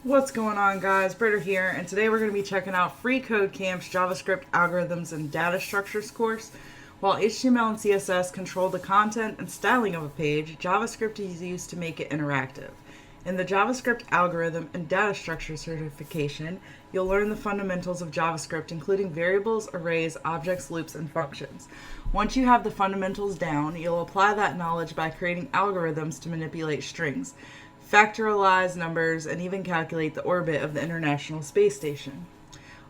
What's going on, guys? Britta here, and today we're going to be checking out FreeCodeCamp's JavaScript Algorithms and Data Structures course. While HTML and CSS control the content and styling of a page, JavaScript is used to make it interactive. In the JavaScript Algorithm and Data Structure certification, you'll learn the fundamentals of JavaScript, including variables, arrays, objects, loops, and functions. Once you have the fundamentals down, you'll apply that knowledge by creating algorithms to manipulate strings, factorialize numbers, and even calculate the orbit of the International Space Station.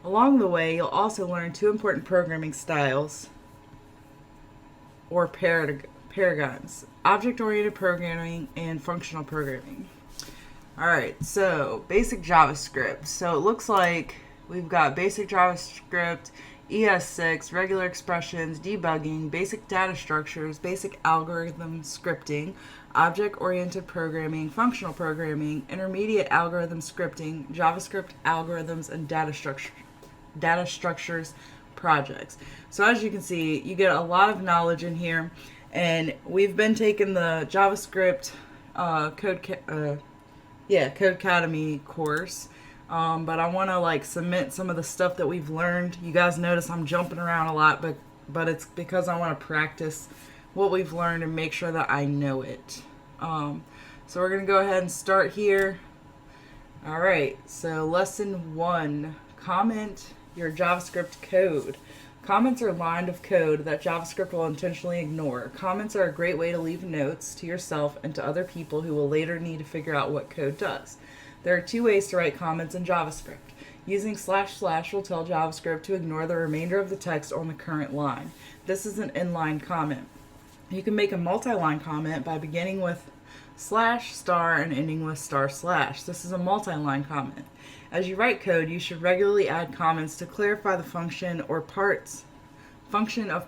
Along the way, you'll also learn two important programming styles, or paradigms: object-oriented programming and functional programming. Alright, so basic JavaScript. So it looks like we've got basic JavaScript, ES6, regular expressions, debugging, basic data structures, basic algorithm scripting, object-oriented programming, functional programming, intermediate algorithm scripting, JavaScript algorithms, and data structures projects. So as you can see, you get a lot of knowledge in here, and we've been taking the JavaScript Codecademy course. But I want to submit some of the stuff that we've learned. You guys notice I'm jumping around a lot, but it's because I want to practice what we've learned and make sure that I know it. So we're going to go ahead and start here. Alright, so lesson 1, comment your JavaScript code. Comments are lines of code that JavaScript will intentionally ignore. Comments are a great way to leave notes to yourself and to other people who will later need to figure out what code does. There are two ways to write comments in JavaScript. Using // will tell JavaScript to ignore the remainder of the text on the current line. This is an inline comment. You can make a multi-line comment by beginning with / and ending with */. This is a multi-line comment. As you write code, you should regularly add comments to clarify the function of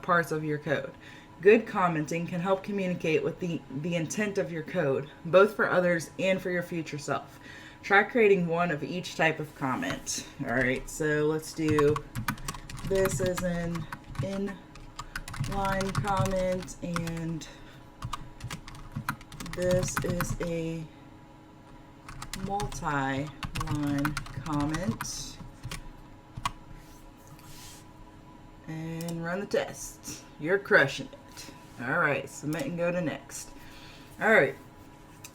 parts of your code. Good commenting can help communicate with the intent of your code, both for others and for your future self. Try creating one of each type of comment. Alright, so let's do, this is an inline comment, and this is a multi-line comment. And run the test. You're crushing it. Alright, submit and go to next. Alright.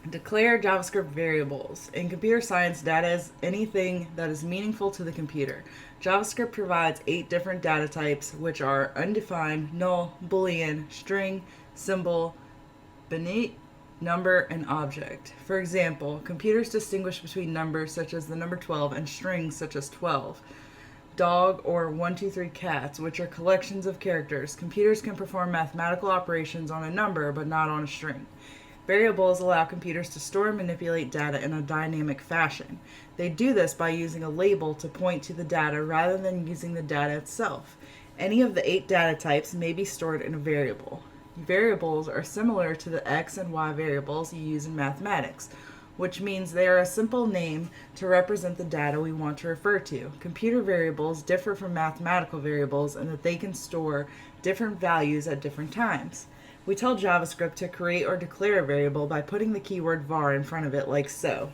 Declare JavaScript variables. In computer science, data is anything that is meaningful to the computer. JavaScript provides 8 different data types, which are undefined, null, boolean, string, symbol, binary, number, and object. For example, computers distinguish between numbers such as the number 12 and strings such as 12. Dog or 1, 2, 3 cats, which are collections of characters. Computers can perform mathematical operations on a number, but not on a string. Variables allow computers to store and manipulate data in a dynamic fashion. They do this by using a label to point to the data rather than using the data itself. Any of the 8 data types may be stored in a variable. Variables are similar to the x and y variables you use in mathematics, which means they are a simple name to represent the data we want to refer to. Computer variables differ from mathematical variables in that they can store different values at different times. We tell JavaScript to create or declare a variable by putting the keyword var in front of it, like so.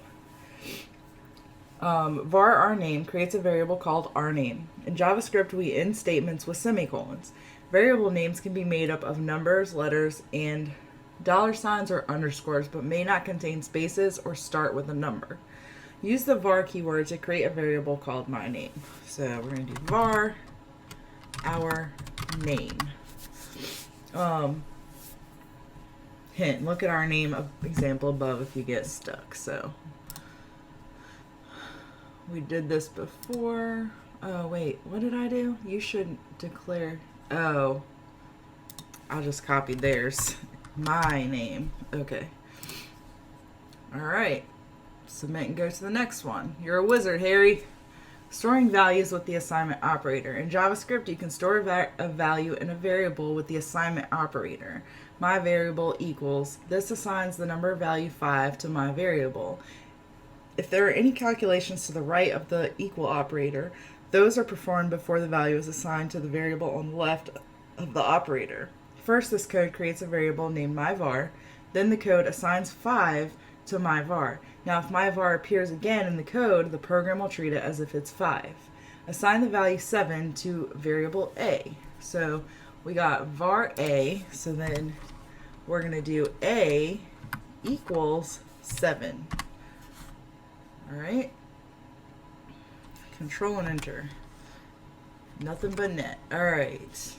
Var rname creates a variable called rname. In JavaScript, we end statements with semicolons. Variable names can be made up of numbers, letters, and $ or underscores, but may not contain spaces or start with a number. Use the var keyword to create a variable called myName. So we're going to do var our name. Hint, look at our name example above if you get stuck. So we did this before. Oh wait, what did I do? You should declare. Oh, I just copied theirs. My name. Okay. Alright. Submit and go to the next one. You're a wizard, Harry. Storing values with the assignment operator. In JavaScript, you can store a value in a variable with the assignment operator. My variable equals. This assigns the number value 5 to my variable. If there are any calculations to the right of the equal operator, those are performed before the value is assigned to the variable on the left of the operator. First, this code creates a variable named myVar. Then the code assigns 5 to my var. Now, if my var appears again in the code, the program will treat it as if it's 5. Assign the value 7 to variable a. So we got var a, so then we're going to do a equals 7. All right. Control and enter. Nothing but net. All right.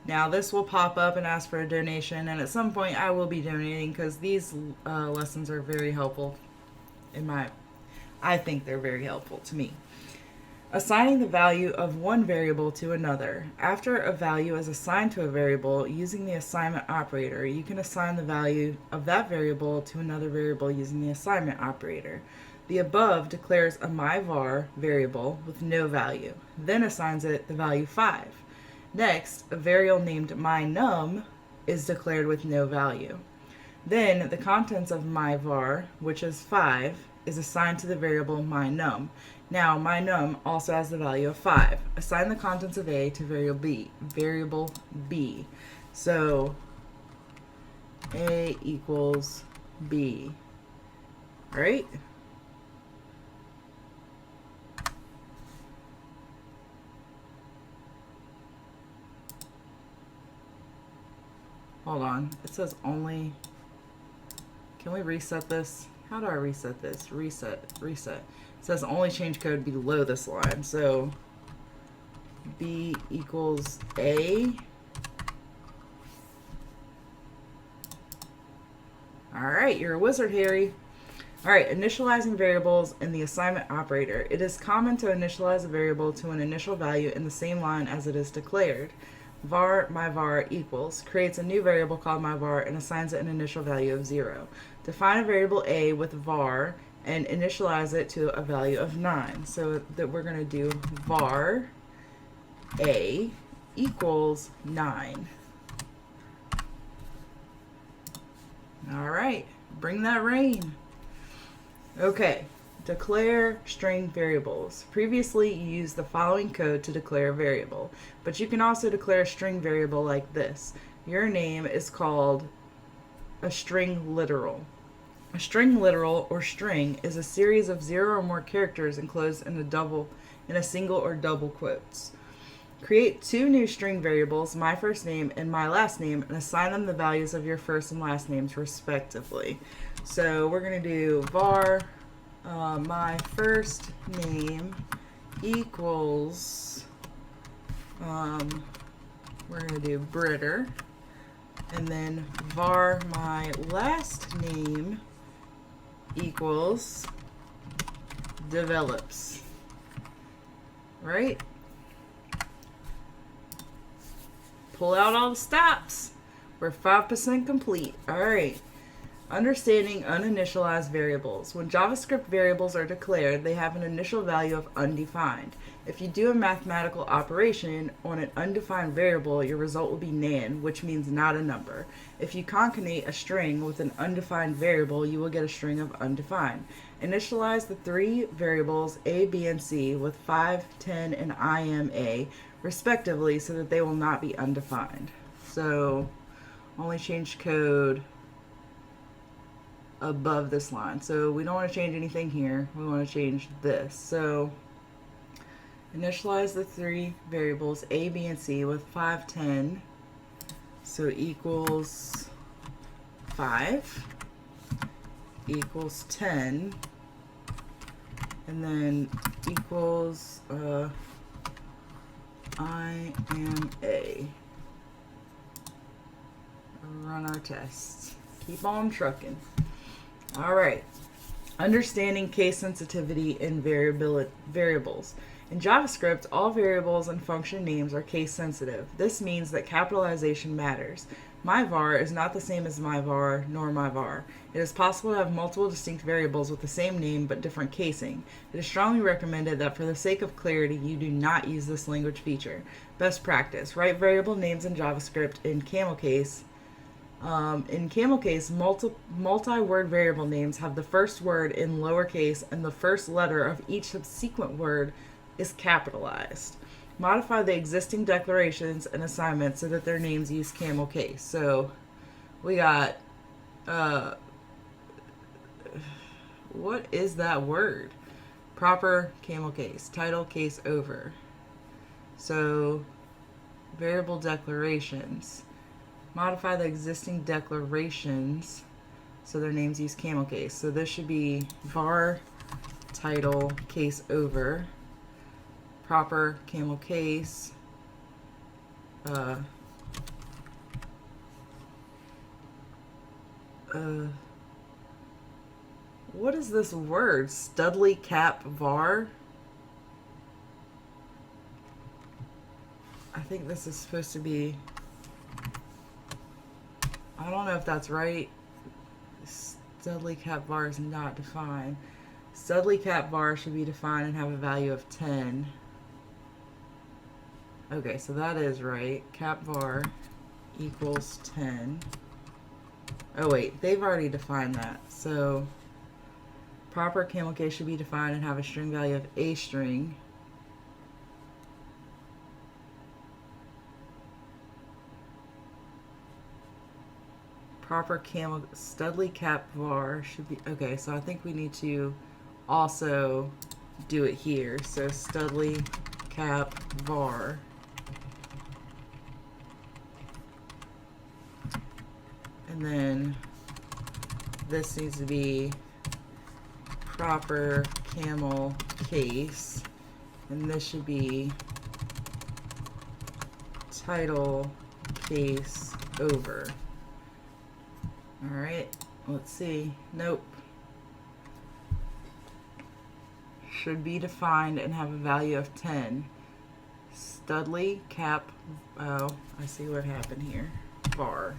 Now this will pop up and ask for a donation, and at some point I will be donating because these lessons are very helpful. I think they're very helpful to me. Assigning the value of one variable to another. After a value is assigned to a variable, using the assignment operator, you can assign the value of that variable to another variable using the assignment operator. The above declares a myvar variable with no value, then assigns it the value 5. Next, a variable named mynum is declared with no value. Then the contents of myvar, which is 5, is assigned to the variable mynum. Now mynum also has the value of 5. Assign the contents of a to variable b. So a equals b. Right? Hold on. It says only. Can we reset this? How do I reset this? Reset. It says only change code below this line. So b equals a. Alright, you're a wizard, Harry. Alright, initializing variables in the assignment operator. It is common to initialize a variable to an initial value in the same line as it is declared. Var myvar equals creates a new variable called myvar and assigns it an initial value of 0. Define a variable a with var and initialize it to a value of 9. So that we're going to do var a equals 9. All right, bring that rain. Okay. Declare string variables. Previously, you used the following code to declare a variable, but you can also declare a string variable like this. Your name is called a string literal. A string literal or string is a series of 0 or more characters enclosed in a single or double quotes. Create 2 new string variables, my first name and my last name, and assign them the values of your first and last names respectively. So we're going to do var my first name equals, we're going to do Britter, and then var my last name equals develops, right? Pull out all the stops. We're 5% complete. All right. Understanding uninitialized variables. When JavaScript variables are declared, they have an initial value of undefined. If you do a mathematical operation on an undefined variable, your result will be nan, which means not a number. If you concatenate a string with an undefined variable, you will get a string of undefined. Initialize the 3 variables a, b, and c with 5, 10, and ima, respectively, so that they will not be undefined. So, only change code above this line. So we don't want to change anything here. We want to change this. So initialize the 3 variables a, b, and c with 5, 10. So equals 5 equals 10, and then equals I am a. Run our tests. Keep on trucking. All right. Understanding case sensitivity in variables. In JavaScript, all variables and function names are case sensitive. This means that capitalization matters. MyVar is not the same as MyVar nor MyVar. It is possible to have multiple distinct variables with the same name but different casing. It is strongly recommended that for the sake of clarity, you do not use this language feature. Best practice: write variable names in JavaScript in camel case. In camel case, multi-word variable names have the first word in lowercase and the first letter of each subsequent word is capitalized. Modify the existing declarations and assignments so that their names use camel case. So we got What is that word? Proper camel case. Title case over. So variable declarations. Modify the existing declarations so their names use camel case. So this should be var title case over. Proper camel case. What is this word? Studley cap var? I think this is supposed to be, I don't know if that's right. Studley cap var is not defined. Studley cap var should be defined and have a value of 10. Okay, so that is right. Cap var equals 10. Oh wait, they've already defined that. So proper camel case should be defined and have a string value of a string. Proper camel Studley cap var should be, okay, so I think we need to also do it here. So Studley cap var. And then this needs to be proper camel case. And this should be title case over. Alright, let's see. Nope. Should be defined and have a value of 10. Studley cap, oh, I see what happened here. Var.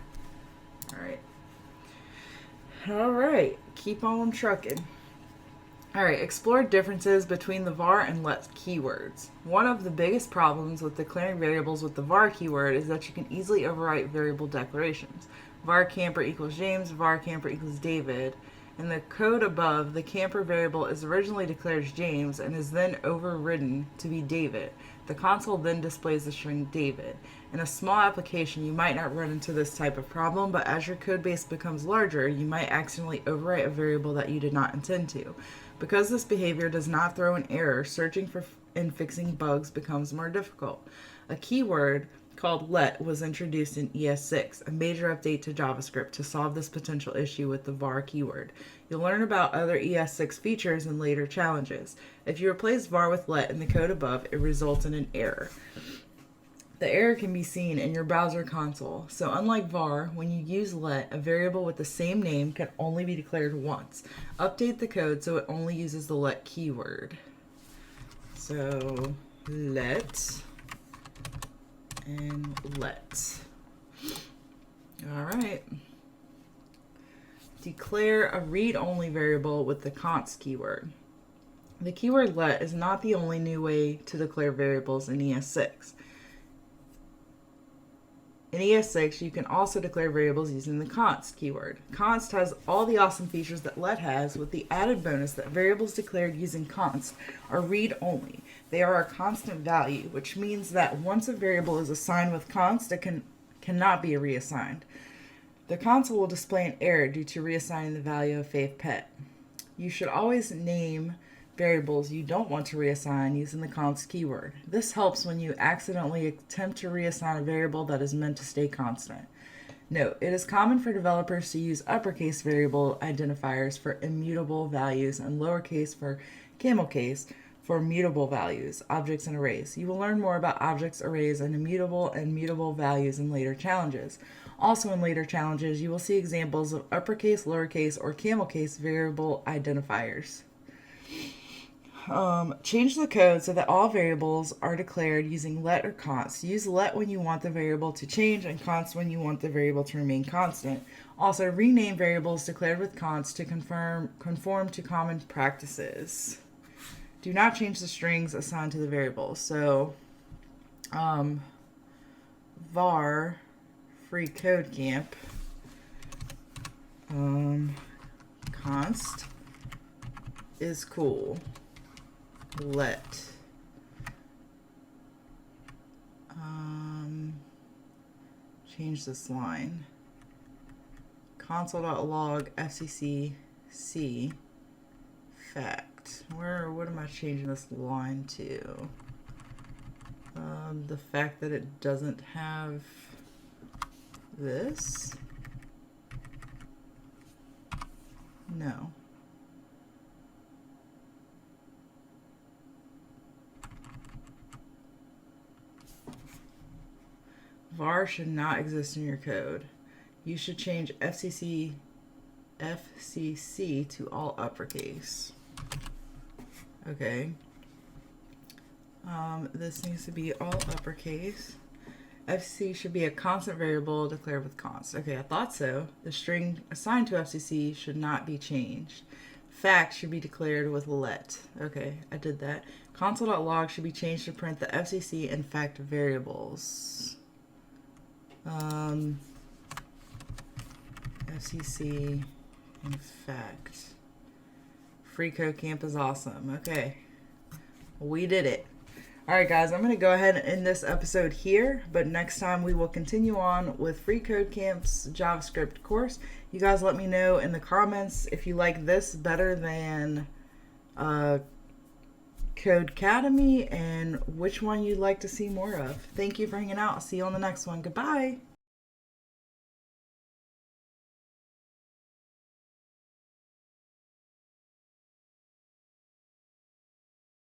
Alright, keep on trucking. Alright, explore differences between the var and let keywords. One of the biggest problems with declaring variables with the var keyword is that you can easily overwrite variable declarations. Var camper equals James, var camper equals David. In the code above, the camper variable is originally declared as James and is then overridden to be David. The console then displays the string David. In a small application, you might not run into this type of problem, but as your code base becomes larger, you might accidentally overwrite a variable that you did not intend to. Because this behavior does not throw an error, searching for and fixing bugs becomes more difficult. A keyword called let was introduced in ES6, a major update to JavaScript to solve this potential issue with the var keyword. You'll learn about other ES6 features in later challenges. If you replace var with let in the code above, it results in an error. The error can be seen in your browser console. So unlike var, when you use let, a variable with the same name can only be declared once. Update the code so it only uses the let keyword. So let and let. All right. Declare a read-only variable with the const keyword. The keyword let is not the only new way to declare variables in ES6. In ES6, you can also declare variables using the const keyword. Const has all the awesome features that let has, with the added bonus that variables declared using const are read-only. They are a constant value, which means that once a variable is assigned with const, it cannot be reassigned. The console will display an error due to reassigning the value of Faith Pet. You should always name variables you don't want to reassign using the const keyword. This helps when you accidentally attempt to reassign a variable that is meant to stay constant. Note, it is common for developers to use uppercase variable identifiers for immutable values and lowercase for camel case for mutable values, objects, and arrays. You will learn more about objects, arrays, and mutable values in later challenges. Also in later challenges, you will see examples of uppercase, lowercase, or camel case variable identifiers. Change the code so that all variables are declared using let or const. Use let when you want the variable to change and const when you want the variable to remain constant. Also, rename variables declared with const to conform to common practices. Do not change the strings assigned to the variables. So, var FreeCodeCamp const is cool. Let change this line. Console.log fccc fact. What am I changing this line to? The fact that it doesn't have this? No. var should not exist in your code. You should change FCC to all uppercase. Okay. This needs to be all uppercase. FCC should be a constant variable declared with const. Okay, I thought so. The string assigned to FCC should not be changed. Fact should be declared with let. Okay, I did that. Console.log should be changed to print the FCC and fact variables. FCC and fact. FreeCodeCamp is awesome. Okay, we did it. Alright guys, I'm going to go ahead and end this episode here, but next time we will continue on with FreeCodeCamp's JavaScript course. You guys let me know in the comments if you like this better than Codecademy and which one you'd like to see more of. Thank you for hanging out. I'll see you on the next one. Goodbye!